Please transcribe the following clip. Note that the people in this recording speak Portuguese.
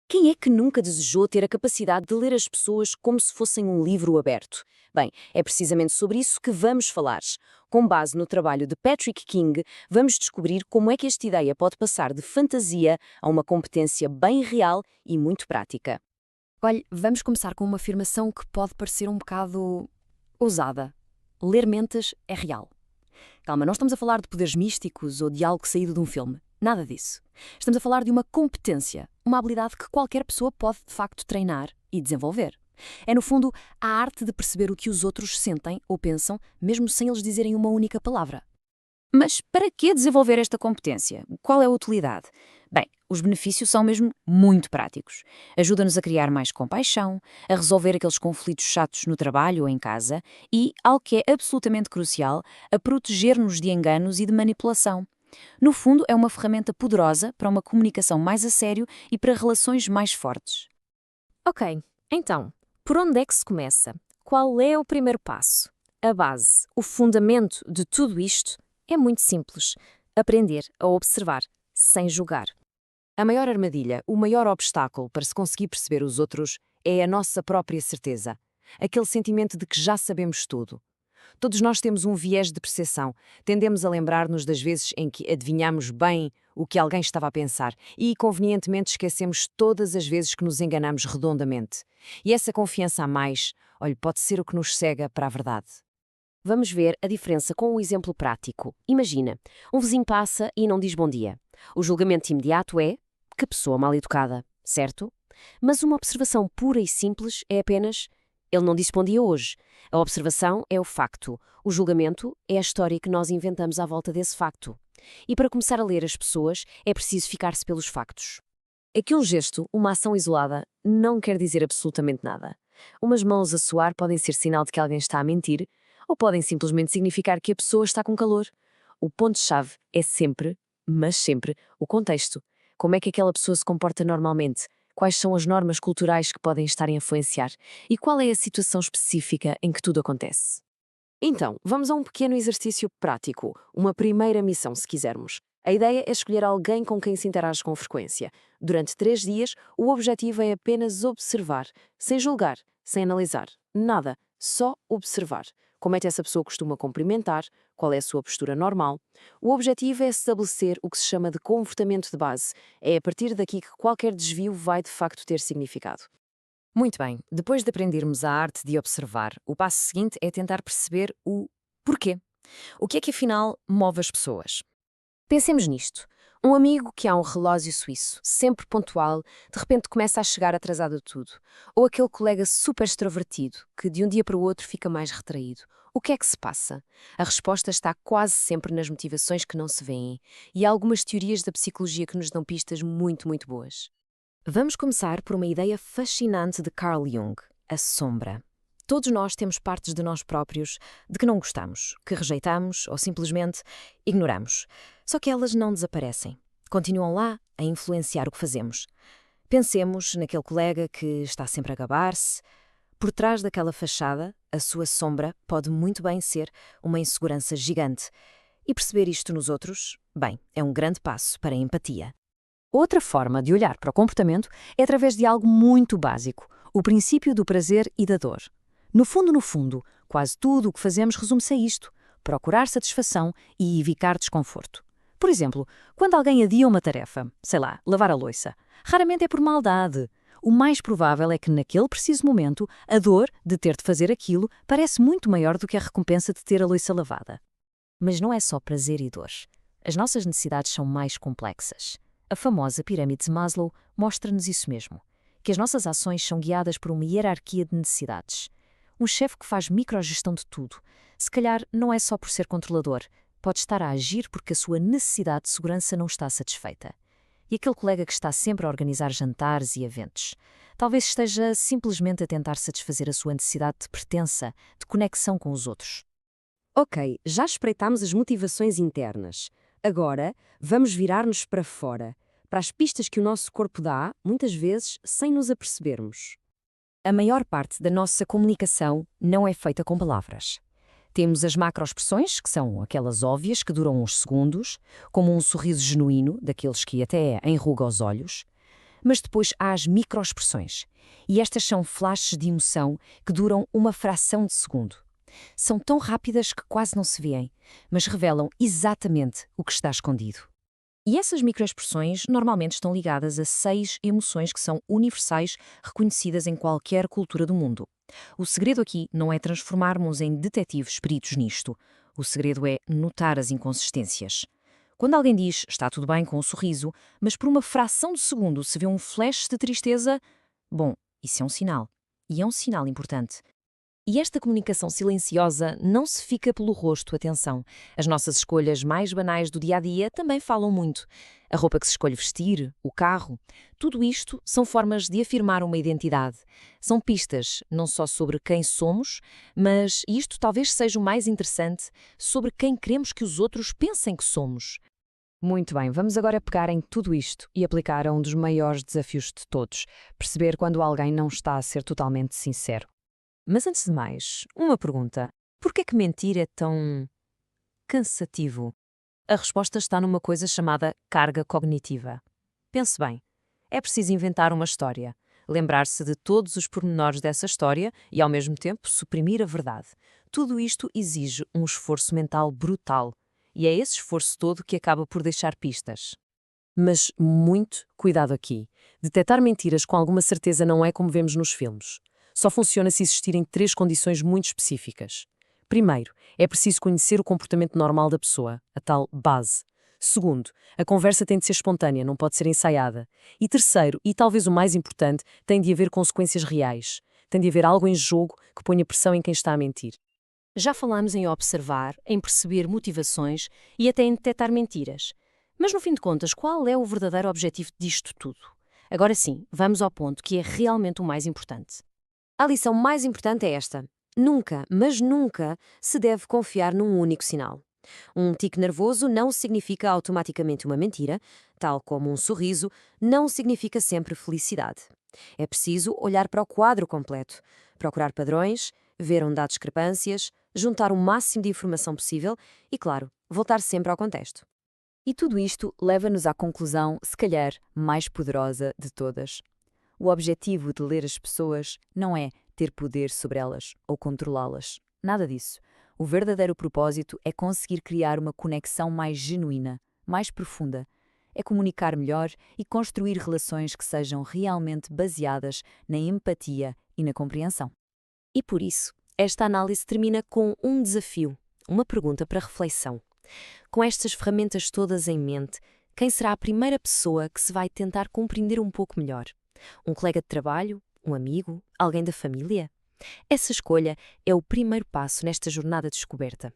Quem é que nunca desejou ter a capacidade de ler as pessoas como se fossem um livro aberto? Bem, é precisamente sobre isso que vamos falar. Com base no trabalho de Patrick King, vamos descobrir como é que esta ideia pode passar de fantasia a uma competência bem real e muito prática. Olhe, vamos começar com uma afirmação que pode parecer um bocado ousada. Ler mentes é real. Calma, não estamos a falar de poderes místicos ou de algo saído de um filme. Nada disso. Estamos a falar de uma competência, uma habilidade que qualquer pessoa pode de facto treinar e desenvolver. É, no fundo, a arte de perceber o que os outros sentem ou pensam, mesmo sem eles dizerem uma única palavra. Mas para que desenvolver esta competência? Qual é a utilidade? Bem, os benefícios são mesmo muito práticos. Ajuda-nos a criar mais compaixão, a resolver aqueles conflitos chatos no trabalho ou em casa e, algo que é absolutamente crucial, a proteger-nos de enganos e de manipulação. No fundo, é uma ferramenta poderosa para uma comunicação mais a sério e para relações mais fortes. Ok, então, por onde é que se começa? Qual é o primeiro passo? A base, o fundamento de tudo isto é muito simples. Aprender a observar, sem julgar. A maior armadilha, o maior obstáculo para se conseguir perceber os outros é a nossa própria certeza. Aquele sentimento de que já sabemos tudo. Todos nós temos um viés de percepção. Tendemos a lembrar-nos das vezes em que adivinhamos bem o que alguém estava a pensar e, convenientemente, esquecemos todas as vezes que nos enganamos redondamente. E essa confiança a mais, olhe, pode ser o que nos cega para a verdade. Vamos ver a diferença com um exemplo prático. Imagina, um vizinho passa e não diz bom dia. O julgamento imediato é que pessoa mal educada, certo? Mas uma observação pura e simples é apenas ele não disse bom dia hoje. A observação é o facto. O julgamento é a história que nós inventamos à volta desse facto. E para começar a ler as pessoas, é preciso ficar-se pelos factos. Aquele gesto, uma ação isolada, não quer dizer absolutamente nada. Umas mãos a suar podem ser sinal de que alguém está a mentir, ou podem simplesmente significar que a pessoa está com calor. O ponto-chave é sempre, mas sempre, o contexto. Como é que aquela pessoa se comporta normalmente? Quais são as normas culturais que podem estar a influenciar? E qual é a situação específica em que tudo acontece? Então, vamos a um pequeno exercício prático, uma primeira missão, se quisermos. A ideia é escolher alguém com quem se interage com frequência. Durante 3 dias, o objetivo é apenas observar, sem julgar, sem analisar, nada, só observar. Como é que essa pessoa costuma cumprimentar? Qual é a sua postura normal? O objetivo é estabelecer o que se chama de comportamento de base. É a partir daqui que qualquer desvio vai de facto ter significado. Muito bem, depois de aprendermos a arte de observar, o passo seguinte é tentar perceber o porquê. O que é que afinal move as pessoas? Pensemos nisto. Um amigo que há um relógio suíço, sempre pontual, de repente começa a chegar atrasado a tudo. Ou aquele colega super extrovertido, que de um dia para o outro fica mais retraído. O que é que se passa? A resposta está quase sempre nas motivações que não se veem, e há algumas teorias da psicologia que nos dão pistas muito, muito boas. Vamos começar por uma ideia fascinante de Carl Jung, a sombra. Todos nós temos partes de nós próprios de que não gostamos, que rejeitamos ou simplesmente ignoramos. Só que elas não desaparecem. Continuam lá a influenciar o que fazemos. Pensemos naquele colega que está sempre a gabar-se. Por trás daquela fachada, a sua sombra pode muito bem ser uma insegurança gigante. E perceber isto nos outros, bem, é um grande passo para a empatia. Outra forma de olhar para o comportamento é através de algo muito básico, o princípio do prazer e da dor. No fundo, quase tudo o que fazemos resume-se a isto: procurar satisfação e evitar desconforto. Por exemplo, quando alguém adia uma tarefa, sei lá, lavar a louça, raramente é por maldade. O mais provável é que naquele preciso momento, a dor de ter de fazer aquilo parece muito maior do que a recompensa de ter a louça lavada. Mas não é só prazer e dor. As nossas necessidades são mais complexas. A famosa pirâmide de Maslow mostra-nos isso mesmo, que as nossas ações são guiadas por uma hierarquia de necessidades. Um chefe que faz microgestão de tudo, se calhar não é só por ser controlador, pode estar a agir porque a sua necessidade de segurança não está satisfeita. E aquele colega que está sempre a organizar jantares e eventos, talvez esteja simplesmente a tentar satisfazer a sua necessidade de pertença, de conexão com os outros. Ok, já espreitámos as motivações internas. Agora, vamos virar-nos para fora, para as pistas que o nosso corpo dá, muitas vezes sem nos apercebermos. A maior parte da nossa comunicação não é feita com palavras. Temos as macroexpressões, que são aquelas óbvias que duram uns segundos, como um sorriso genuíno, daqueles que até enruga os olhos. Mas depois há as microexpressões. E estas são flashes de emoção que duram uma fração de segundo. São tão rápidas que quase não se veem, mas revelam exatamente o que está escondido. E essas microexpressões normalmente estão ligadas a 6 emoções que são universais, reconhecidas em qualquer cultura do mundo. O segredo aqui não é transformarmos em detetives peritos nisto. O segredo é notar as inconsistências. Quando alguém diz está tudo bem com um sorriso, mas por uma fração de segundo se vê um flash de tristeza, bom, isso é um sinal. E é um sinal importante. E esta comunicação silenciosa não se fica pelo rosto, atenção. As nossas escolhas mais banais do dia-a-dia também falam muito. A roupa que se escolhe vestir, o carro, tudo isto são formas de afirmar uma identidade. São pistas não só sobre quem somos, mas, e isto talvez seja o mais interessante, sobre quem queremos que os outros pensem que somos. Muito bem, vamos agora pegar em tudo isto e aplicar a um dos maiores desafios de todos, perceber quando alguém não está a ser totalmente sincero. Mas antes de mais, uma pergunta. Por que é que mentir é tão cansativo? A resposta está numa coisa chamada carga cognitiva. Pense bem, é preciso inventar uma história, lembrar-se de todos os pormenores dessa história e, ao mesmo tempo, suprimir a verdade. Tudo isto exige um esforço mental brutal, e é esse esforço todo que acaba por deixar pistas. Mas muito cuidado aqui. Detectar mentiras com alguma certeza não é como vemos nos filmes. Só funciona se existirem 3 condições muito específicas. Primeiro, é preciso conhecer o comportamento normal da pessoa, a tal base. Segundo, a conversa tem de ser espontânea, não pode ser ensaiada. E terceiro, e talvez o mais importante, tem de haver consequências reais. Tem de haver algo em jogo que ponha pressão em quem está a mentir. Já falámos em observar, em perceber motivações e até em detectar mentiras. Mas, no fim de contas, qual é o verdadeiro objetivo disto tudo? Agora sim, vamos ao ponto que é realmente o mais importante. A lição mais importante é esta. Nunca, mas nunca, se deve confiar num único sinal. Um tique nervoso não significa automaticamente uma mentira, tal como um sorriso não significa sempre felicidade. É preciso olhar para o quadro completo, procurar padrões, ver onde há discrepâncias, juntar o máximo de informação possível e, claro, voltar sempre ao contexto. E tudo isto leva-nos à conclusão, se calhar, mais poderosa de todas. O objetivo de ler as pessoas não é ter poder sobre elas ou controlá-las. Nada disso. O verdadeiro propósito é conseguir criar uma conexão mais genuína, mais profunda. É comunicar melhor e construir relações que sejam realmente baseadas na empatia e na compreensão. E por isso, esta análise termina com um desafio, uma pergunta para reflexão. Com estas ferramentas todas em mente, quem será a primeira pessoa que se vai tentar compreender um pouco melhor? Um colega de trabalho? Um amigo? Alguém da família? Essa escolha é o primeiro passo nesta jornada de descoberta.